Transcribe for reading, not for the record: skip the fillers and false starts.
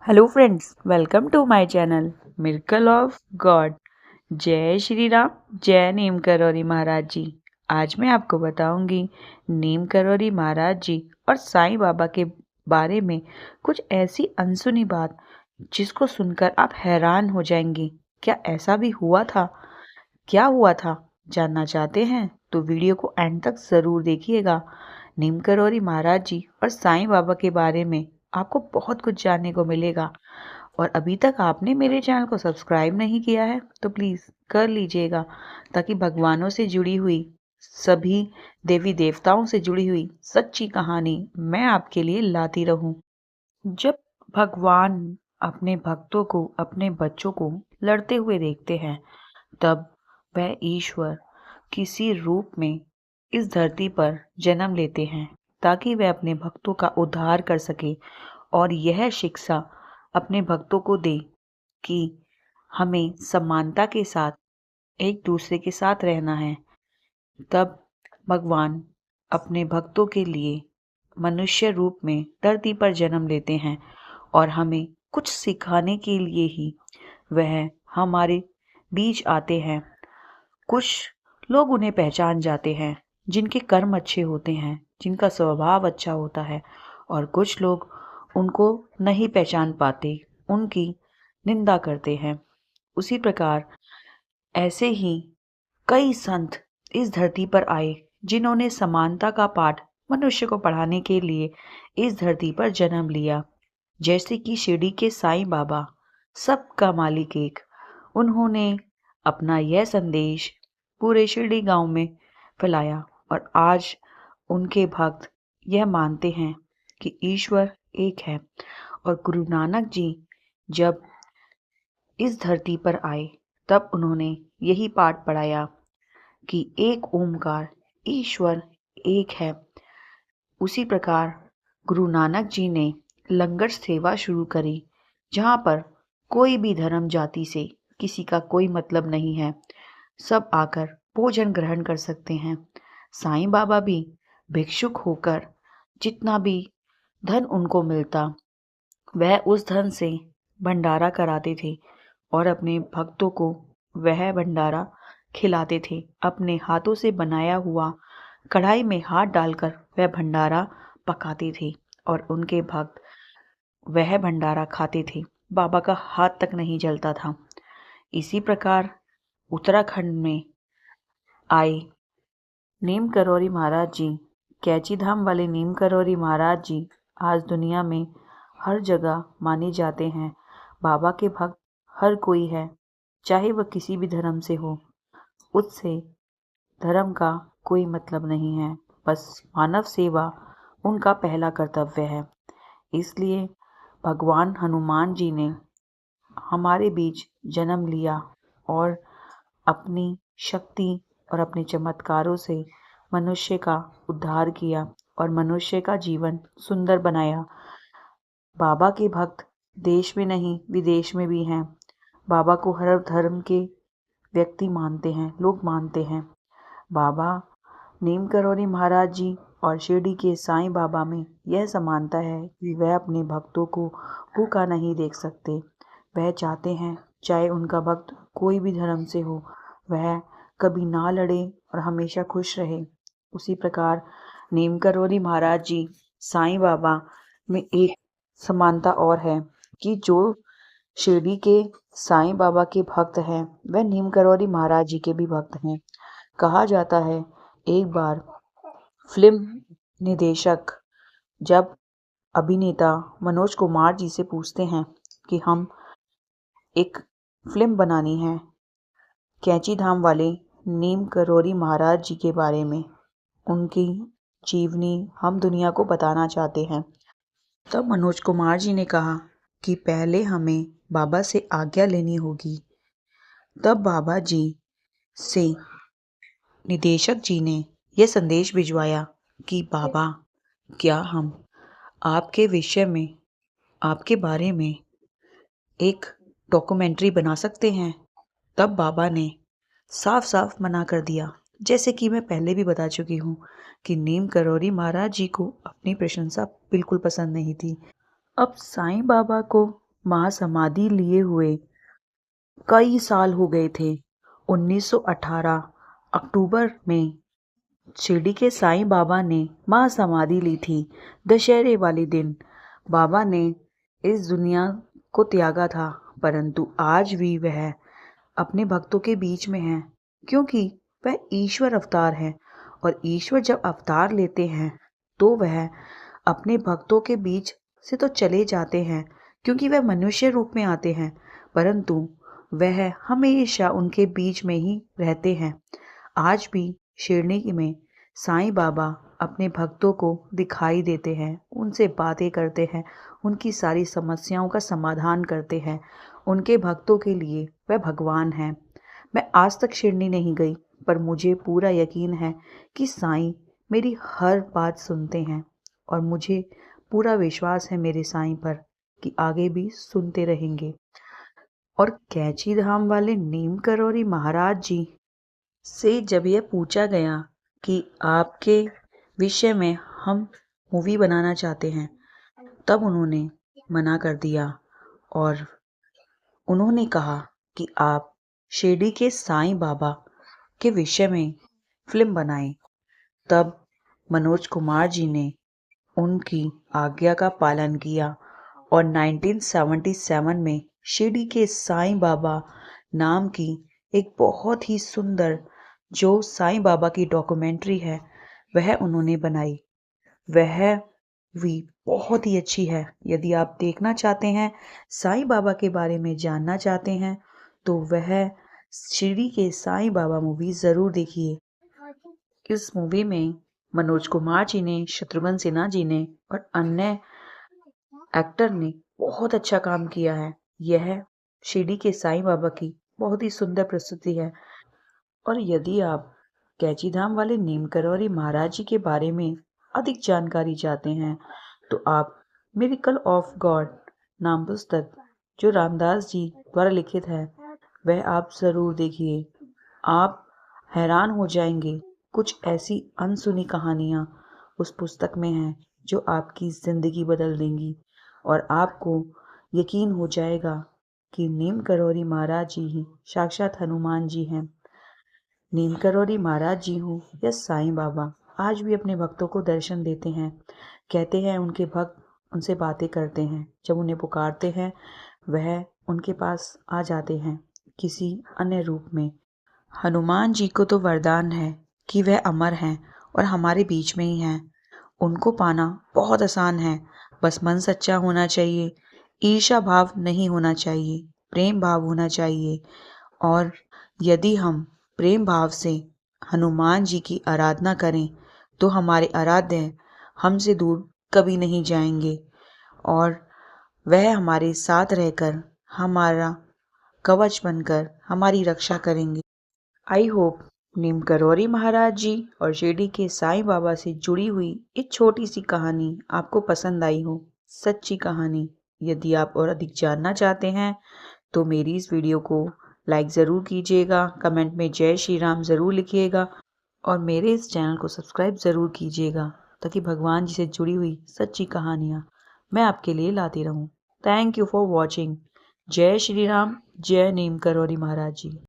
Hello friends, welcome to my channel miracle of God. जय श्री राम, जय नीम करौरी महाराज जी। आज मैं आपको बताऊंगी नीम करौरी महाराज जी और साईं बाबा के बारे में कुछ ऐसी अनसुनी बात जिसको सुनकर आप हैरान हो जाएंगी। क्या ऐसा भी हुआ था? क्या हुआ था जानना चाहते हैं तो वीडियो को एंड तक ज़रूर देखिएगा। नीम करौरी महाराज जी और साईं बाबा के बारे में आपको बहुत कुछ जानने को मिलेगा। और अभी तक आपने मेरे चैनल को सब्सक्राइब नहीं किया है तो प्लीज़ कर लीजिएगा, ताकि भगवानों से जुड़ी हुई सभी देवी देवताओं से जुड़ी हुई सच्ची कहानी मैं आपके लिए लाती रहूं। जब भगवान अपने भक्तों को, अपने बच्चों को लड़ते हुए देखते हैं, तब वह ईश्वर किसी रूप में इस धरती पर जन्म लेते हैं ताकि वह अपने भक्तों का उद्धार कर सके और यह शिक्षा अपने भक्तों को दे कि हमें समानता के साथ एक दूसरे के साथ रहना है। तब भगवान अपने भक्तों के लिए मनुष्य रूप में धरती पर जन्म लेते हैं और हमें कुछ सिखाने के लिए ही वह हमारे बीच आते हैं। कुछ लोग उन्हें पहचान जाते हैं जिनके कर्म अच्छे होते हैं, जिनका स्वभाव अच्छा होता है, और कुछ लोग उनको नहीं पहचान पाते, उनकी निंदा करते हैं। उसी प्रकार ऐसे ही कई संत इस धरती पर आए जिन्होंने समानता का पाठ मनुष्य को पढ़ाने के लिए इस धरती पर जन्म लिया। जैसे कि शिरडी के साईं बाबा, सबका मालिक एक, उन्होंने अपना यह संदेश पूरे शिरडी गांव में फैलाया और आज उनके भक्त यह मानते हैं कि ईश्वर एक है। और गुरु नानक जी जब इस धरती पर आए तब उन्होंने यही पाठ पढ़ाया कि एक ओमकार ईश्वर एक है। उसी प्रकार गुरु नानक जी ने लंगर सेवा शुरू करी, जहाँ पर कोई भी धर्म जाति से किसी का कोई मतलब नहीं है, सब आकर भोजन ग्रहण कर सकते हैं। साईं बाबा भी भिक्षुक होकर जितना भी धन उनको मिलता वह उस धन से भंडारा कराते थे और अपने भक्तों को वह भंडारा खिलाते थे। अपने हाथों से बनाया हुआ कढ़ाई में हाथ डालकर वह भंडारा पकाते थे और उनके भक्त वह भंडारा खाते थे। बाबा का हाथ तक नहीं जलता था। इसी प्रकार उत्तराखंड में आए नीम करौरी महाराज जी, कैची धाम वाले नीम करौरी महाराज जी आज दुनिया में हर जगह माने जाते हैं। बाबा के भक्त हर कोई है, चाहे वह किसी भी धर्म से हो, उससे धर्म का कोई मतलब नहीं है। बस मानव सेवा उनका पहला कर्तव्य है। इसलिए भगवान हनुमान जी ने हमारे बीच जन्म लिया और अपनी शक्ति और अपने चमत्कारों से मनुष्य का उद्धार किया और मनुष्य का जीवन सुंदर बनाया। बाबा के भक्त देश में नहीं विदेश में भी हैं। बाबा को हर धर्म के व्यक्ति मानते हैं, लोग मानते हैं। बाबा नीम करौरी महाराज जी और शिरडी के साईं बाबा में यह समानता है कि वह अपने भक्तों को भूखा नहीं देख सकते। वह चाहते हैं चाहे उनका भक्त कोई भी धर्म से हो, वह कभी ना लड़े और हमेशा खुश रहे। उसी प्रकार नीम करौरी महाराज जी साईं बाबा में एक समानता और है कि जो शिरडी के साईं बाबा के भक्त हैं वह नीम करौरी महाराज जी के भी भक्त हैं। कहा जाता है एक बार फिल्म निर्देशक जब अभिनेता मनोज कुमार जी से पूछते हैं कि हम एक फिल्म बनानी है कैची धाम वाले नीम करौरी महाराज जी के बारे में, उनकी जीवनी हम दुनिया को बताना चाहते हैं। तब मनोज कुमार जी ने कहा कि पहले हमें बाबा से आज्ञा लेनी होगी। तब बाबा जी से निदेशक जी ने यह संदेश भिजवाया कि बाबा, क्या हम आपके विषय में, आपके बारे में एक डॉक्यूमेंट्री बना सकते हैं? तब बाबा ने साफ साफ मना कर दिया। जैसे कि मैं पहले भी बता चुकी हूँ कि नीम करौरी महाराज जी को अपनी प्रशंसा बिल्कुल पसंद नहीं थी। अब साईं बाबा को महासमाधि लिए हुए कई साल हो गए थे। 1918 अक्टूबर में शिरडी के साईं बाबा ने महासमाधि ली थी। दशहरे वाले दिन बाबा ने इस दुनिया को त्यागा था, परंतु आज भी वह अपने भक्तों के बीच में है, क्योंकि वह ईश्वर अवतार है। और ईश्वर जब अवतार लेते हैं तो वह अपने भक्तों के बीच से तो चले जाते हैं, क्योंकि वह मनुष्य रूप में आते हैं, परंतु वह हमेशा उनके बीच में ही रहते हैं। आज भी शिरडी में साईं बाबा अपने भक्तों को दिखाई देते हैं, उनसे बातें करते हैं, उनकी सारी समस्याओं का समाधान करते हैं। उनके भक्तों के लिए वह भगवान हैं। मैं आज तक शिरडी नहीं गई, पर मुझे पूरा यकीन है कि साईं मेरी हर बात सुनते हैं, और मुझे पूरा विश्वास है मेरे साईं पर कि आगे भी सुनते रहेंगे। और कैची धाम वाले नीम करौरी महाराज जी से जब यह पूछा गया कि आपके विषय में हम मूवी बनाना चाहते हैं, तब उन्होंने मना कर दिया और उन्होंने कहा कि आप शिरडी के साईं बाबा के विषय में फिल्म बनाएं। तब मनोज कुमार जी ने उनकी आज्ञा का पालन किया और 1977 में शिरडी के साईं बाबा नाम की एक बहुत ही सुंदर जो साईं बाबा की डॉक्यूमेंट्री है वह उन्होंने बनाई। वह भी बहुत ही अच्छी है। यदि आप देखना चाहते हैं, साईं बाबा के बारे में जानना चाहते हैं, तो वह शिरडी के साईं बाबा मूवी ज़रूर देखिए। इस मूवी में मनोज कुमार जी ने, शत्रुघ्न सिन्हा जी ने और अन्य एक्टर ने बहुत अच्छा काम किया है। यह शिरडी के साईं बाबा की बहुत ही सुंदर प्रस्तुति है। और यदि आप कैची धाम वाले नीम करौरी महाराज जी के बारे में अधिक जानकारी चाहते हैं, तो आप मिरेकल ऑफ गॉड नाम पुस्तक जो रामदास जी द्वारा लिखित है वह आप ज़रूर देखिए। आप हैरान हो जाएंगे, कुछ ऐसी अनसुनी कहानियाँ उस पुस्तक में हैं जो आपकी ज़िंदगी बदल देंगी, और आपको यकीन हो जाएगा कि नीम करौरी महाराज जी ही साक्षात हनुमान जी हैं। नीम करौरी महाराज जी हो या साईं बाबा, आज भी अपने भक्तों को दर्शन देते हैं। कहते हैं उनके भक्त उनसे बातें करते हैं, जब उन्हें पुकारते हैं वह उनके पास आ जाते हैं किसी अन्य रूप में। हनुमान जी को तो वरदान है कि वह अमर हैं और हमारे बीच में ही हैं। उनको पाना बहुत आसान है, बस मन सच्चा होना चाहिए, ईर्ष्या भाव नहीं होना चाहिए, प्रेम भाव होना चाहिए। और यदि हम प्रेम भाव से हनुमान जी की आराधना करें तो हमारे आराध्य हमसे दूर कभी नहीं जाएंगे, और वह हमारे साथ रहकर हमारा कवच बनकर हमारी रक्षा करेंगे। आई होप नीम करौरी महाराज जी और शिरडी के साईं बाबा से जुड़ी हुई एक छोटी सी कहानी आपको पसंद आई हो, सच्ची कहानी। यदि आप और अधिक जानना चाहते हैं तो मेरी इस वीडियो को लाइक ज़रूर कीजिएगा, कमेंट में जय श्री राम ज़रूर लिखिएगा, और मेरे इस चैनल को सब्सक्राइब ज़रूर कीजिएगा, ताकि भगवान जी से जुड़ी हुई सच्ची कहानियाँ मैं आपके लिए लाती रहूँ। Thank you for watching. जय श्री राम, जय नीम करौरी महाराज जी।